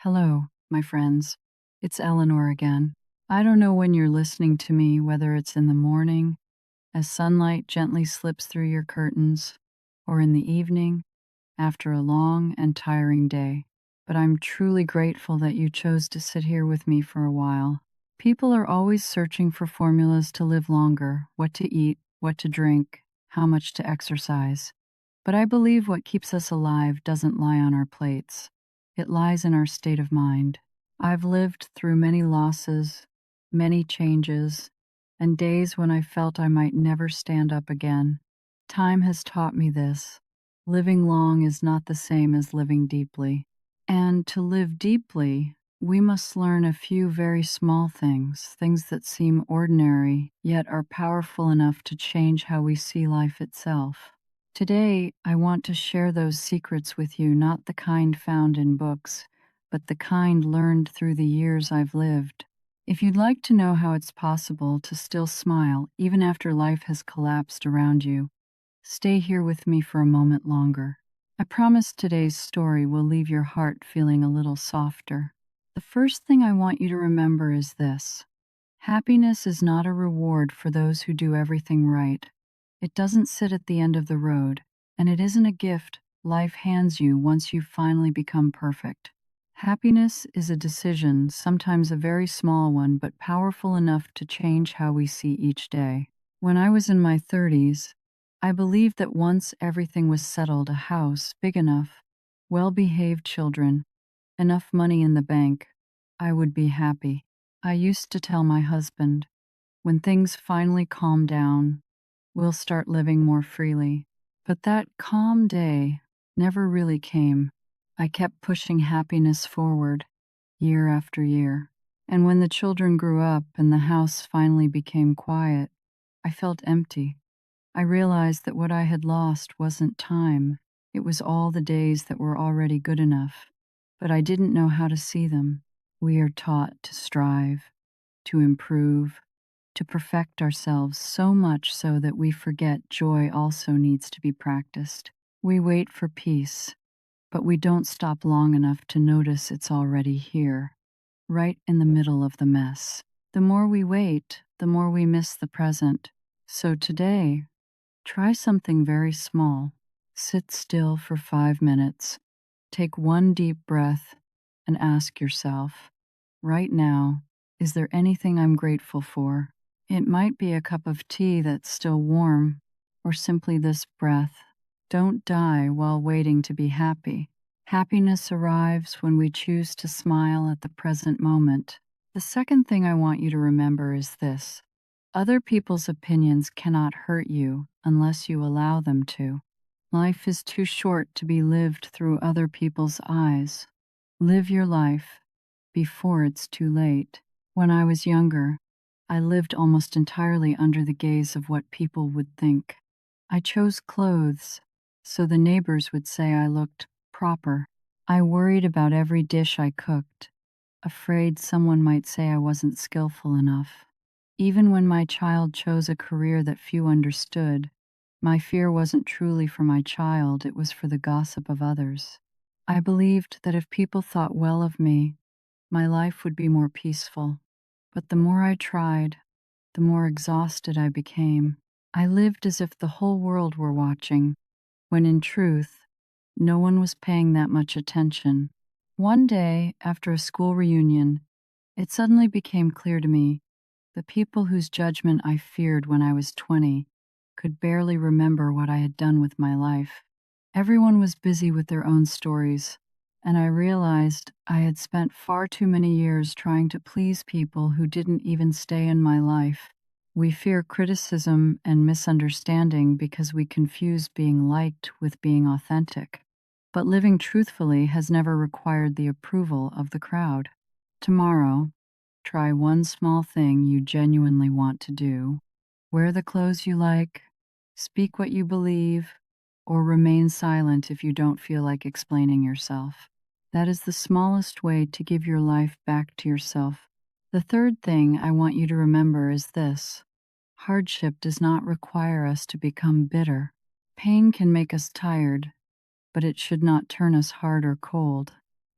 Hello, my friends. It's Eleanor again. I don't know when you're listening to me, whether it's in the morning, as sunlight gently slips through your curtains, or in the evening, after a long and tiring day. But I'm truly grateful that you chose to sit here with me for a while. People are always searching for formulas to live longer, what to eat, what to drink, how much to exercise. But I believe what keeps us alive doesn't lie on our plates. It lies in our state of mind. I've lived through many losses, many changes, and days when I felt I might never stand up again. Time has taught me this. Living long is not the same as living deeply. And to live deeply, we must learn a few very small things, things that seem ordinary, yet are powerful enough to change how we see life itself. Today, I want to share those secrets with you, not the kind found in books, but the kind learned through the years I've lived. If you'd like to know how it's possible to still smile even after life has collapsed around you, stay here with me for a moment longer. I promise today's story will leave your heart feeling a little softer. The first thing I want you to remember is this: happiness is not a reward for those who do everything right. It doesn't sit at the end of the road, and it isn't a gift life hands you once you've finally become perfect. Happiness is a decision, sometimes a very small one, but powerful enough to change how we see each day. When I was in my 30s, I believed that once everything was settled, a house big enough, well-behaved children, enough money in the bank, I would be happy. I used to tell my husband, when things finally calm down, we'll start living more freely. But that calm day never really came. I kept pushing happiness forward, year after year. And when the children grew up and the house finally became quiet, I felt empty. I realized that what I had lost wasn't time. It was all the days that were already good enough. But I didn't know how to see them. We are taught to strive, to improve, to perfect ourselves so much so that we forget joy also needs to be practiced. We wait for peace, but we don't stop long enough to notice it's already here, right in the middle of the mess. The more we wait, the more we miss the present. So today, try something very small. Sit still for 5 minutes. Take one deep breath and ask yourself, right now, is there anything I'm grateful for? It might be a cup of tea that's still warm, or simply this breath. Don't die while waiting to be happy. Happiness arrives when we choose to smile at the present moment. The second thing I want you to remember is this: other people's opinions cannot hurt you unless you allow them to. Life is too short to be lived through other people's eyes. Live your life before it's too late. When I was younger, I lived almost entirely under the gaze of what people would think. I chose clothes so the neighbors would say I looked proper. I worried about every dish I cooked, afraid someone might say I wasn't skillful enough. Even when my child chose a career that few understood, my fear wasn't truly for my child, it was for the gossip of others. I believed that if people thought well of me, my life would be more peaceful. But the more I tried, the more exhausted I became. I lived as if the whole world were watching, when in truth, no one was paying that much attention. One day, after a school reunion, it suddenly became clear to me the people whose judgment I feared when I was 20 could barely remember what I had done with my life. Everyone was busy with their own stories, and I realized I had spent far too many years trying to please people who didn't even stay in my life. We fear criticism and misunderstanding because we confuse being liked with being authentic. But living truthfully has never required the approval of the crowd. Tomorrow, try one small thing you genuinely want to do. Wear the clothes you like, speak what you believe, or remain silent if you don't feel like explaining yourself. That is the smallest way to give your life back to yourself. The third thing I want you to remember is this: hardship does not require us to become bitter. Pain can make us tired, but it should not turn us hard or cold.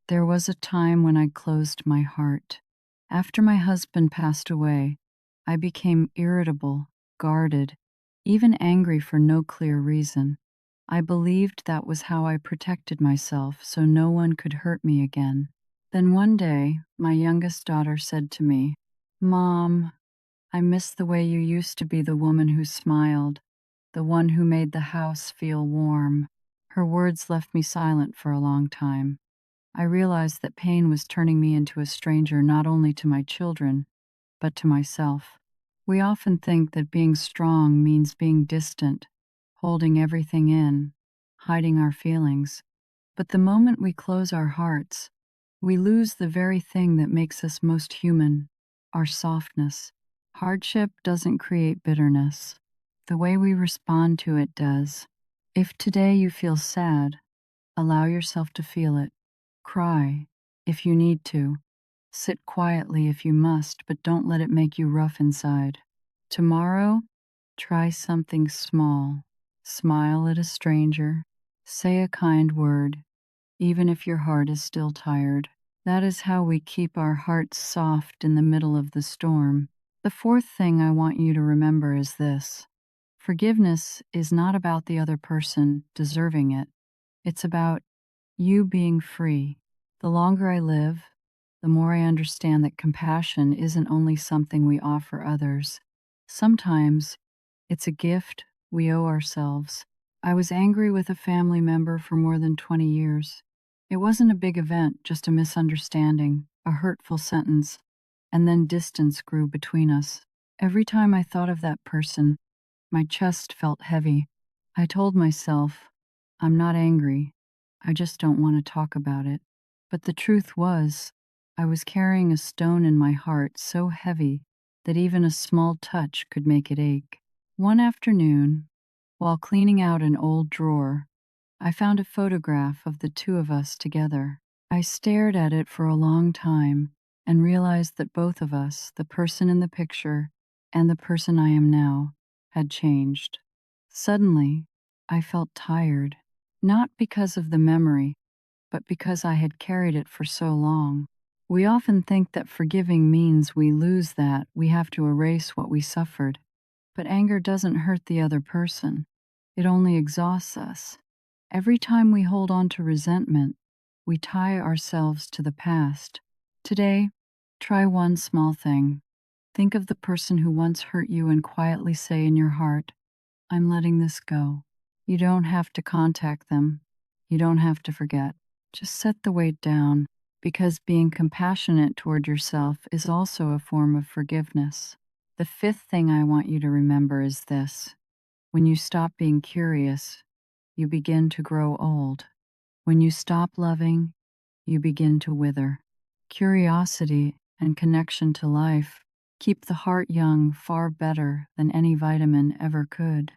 There was a time when I closed my heart. After my husband passed away, I became irritable, guarded, even angry for no clear reason. I believed that was how I protected myself so no one could hurt me again. Then one day, my youngest daughter said to me, "Mom, I miss the way you used to be the woman who smiled, the one who made the house feel warm." Her words left me silent for a long time. I realized that pain was turning me into a stranger not only to my children, but to myself. We often think that being strong means being distant, holding everything in, hiding our feelings. But the moment we close our hearts, we lose the very thing that makes us most human, our softness. Hardship doesn't create bitterness. The way we respond to it does. If today you feel sad, allow yourself to feel it. Cry if you need to. Sit quietly if you must, but don't let it make you rough inside. Tomorrow, try something small. Smile at a stranger. Say a kind word, even if your heart is still tired. That is how we keep our hearts soft in the middle of the storm. The fourth thing I want you to remember is this: forgiveness is not about the other person deserving it, it's about you being free. The longer I live, the more I understand that compassion isn't only something we offer others. Sometimes it's a gift we owe ourselves. I was angry with a family member for more than 20 years. It wasn't a big event, just a misunderstanding, a hurtful sentence, and then distance grew between us. Every time I thought of that person, my chest felt heavy. I told myself, I'm not angry, I just don't want to talk about it. But the truth was, I was carrying a stone in my heart so heavy that even a small touch could make it ache. One afternoon, while cleaning out an old drawer, I found a photograph of the two of us together. I stared at it for a long time and realized that both of us, the person in the picture and the person I am now, had changed. Suddenly, I felt tired, not because of the memory, but because I had carried it for so long. We often think that forgiving means we lose that, we have to erase what we suffered. But anger doesn't hurt the other person, it only exhausts us. Every time we hold on to resentment, we tie ourselves to the past. Today, try one small thing. Think of the person who once hurt you and quietly say in your heart, I'm letting this go. You don't have to contact them. You don't have to forget. Just set the weight down, because being compassionate toward yourself is also a form of forgiveness. The fifth thing I want you to remember is this: when you stop being curious, you begin to grow old. When you stop loving, you begin to wither. Curiosity and connection to life keep the heart young far better than any vitamin ever could.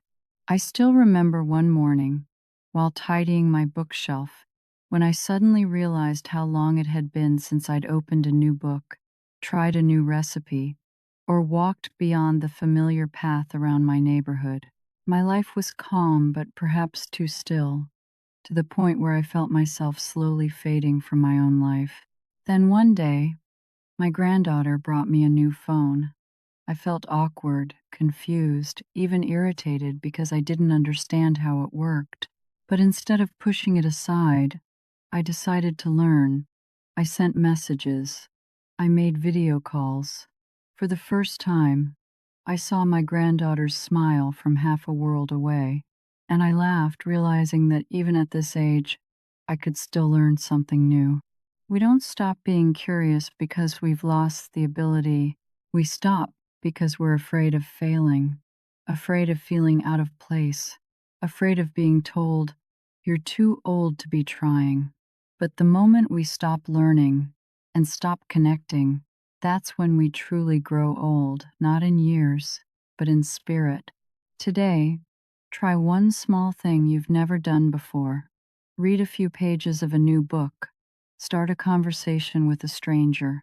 I still remember one morning, while tidying my bookshelf, when I suddenly realized how long it had been since I'd opened a new book, tried a new recipe, or walked beyond the familiar path around my neighborhood. My life was calm, but perhaps too still, to the point where I felt myself slowly fading from my own life. Then one day, my granddaughter brought me a new phone. I felt awkward, confused, even irritated because I didn't understand how it worked. But instead of pushing it aside, I decided to learn. I sent messages. I made video calls. For the first time, I saw my granddaughter's smile from half a world away, and I laughed, realizing that even at this age, I could still learn something new. We don't stop being curious because we've lost the ability. We stop because we're afraid of failing, afraid of feeling out of place, afraid of being told, you're too old to be trying. But the moment we stop learning and stop connecting, that's when we truly grow old, not in years, but in spirit. Today, try one small thing you've never done before. Read a few pages of a new book. Start a conversation with a stranger.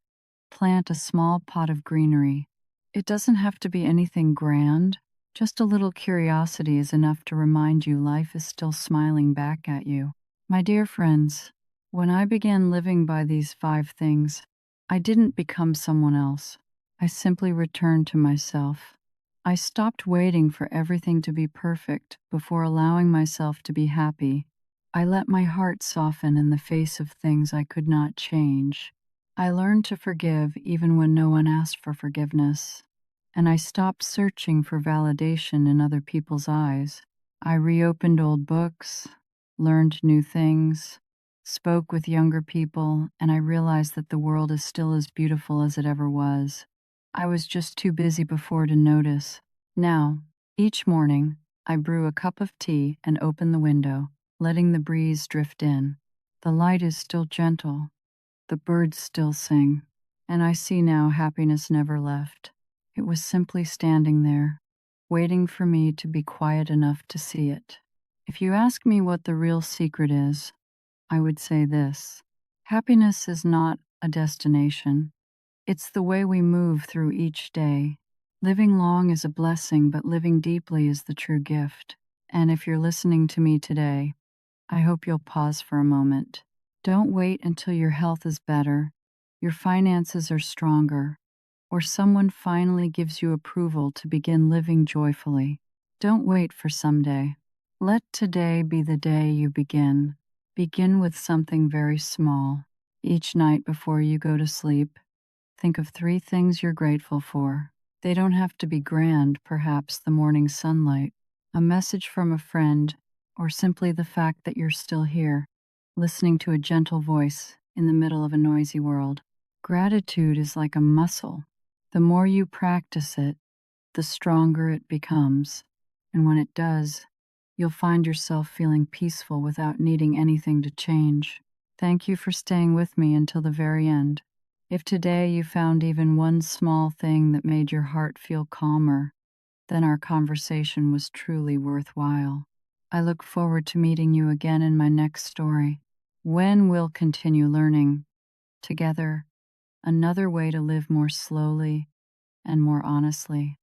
Plant a small pot of greenery. It doesn't have to be anything grand. Just a little curiosity is enough to remind you life is still smiling back at you. My dear friends, When I began living by these 5 things, I didn't become someone else. I simply returned to myself. I stopped waiting for everything to be perfect before allowing myself to be happy. I let my heart soften in the face of things I could not change. I learned to forgive even when no one asked for forgiveness. And I stopped searching for validation in other people's eyes. I reopened old books, learned new things, spoke with younger people, and I realized that the world is still as beautiful as it ever was. I was just too busy before to notice. Now, each morning, I brew a cup of tea and open the window, letting the breeze drift in. The light is still gentle, the birds still sing, and I see now happiness never left. It was simply standing there, waiting for me to be quiet enough to see it. If you ask me what the real secret is, I would say this: happiness is not a destination, it's the way we move through each day. Living long is a blessing, but living deeply is the true gift. And if you're listening to me today, I hope you'll pause for a moment. Don't wait until your health is better, your finances are stronger, or someone finally gives you approval to begin living joyfully. Don't wait for someday. Let today be the day you begin. Begin with something very small. Each night before you go to sleep, think of 3 things you're grateful for. They don't have to be grand, perhaps the morning sunlight, a message from a friend, or simply the fact that you're still here, listening to a gentle voice in the middle of a noisy world. Gratitude is like a muscle. The more you practice it, the stronger it becomes. And when it does, you'll find yourself feeling peaceful without needing anything to change. Thank you for staying with me until the very end. If today you found even one small thing that made your heart feel calmer, then our conversation was truly worthwhile. I look forward to meeting you again in my next story, when we'll continue learning together another way to live more slowly and more honestly.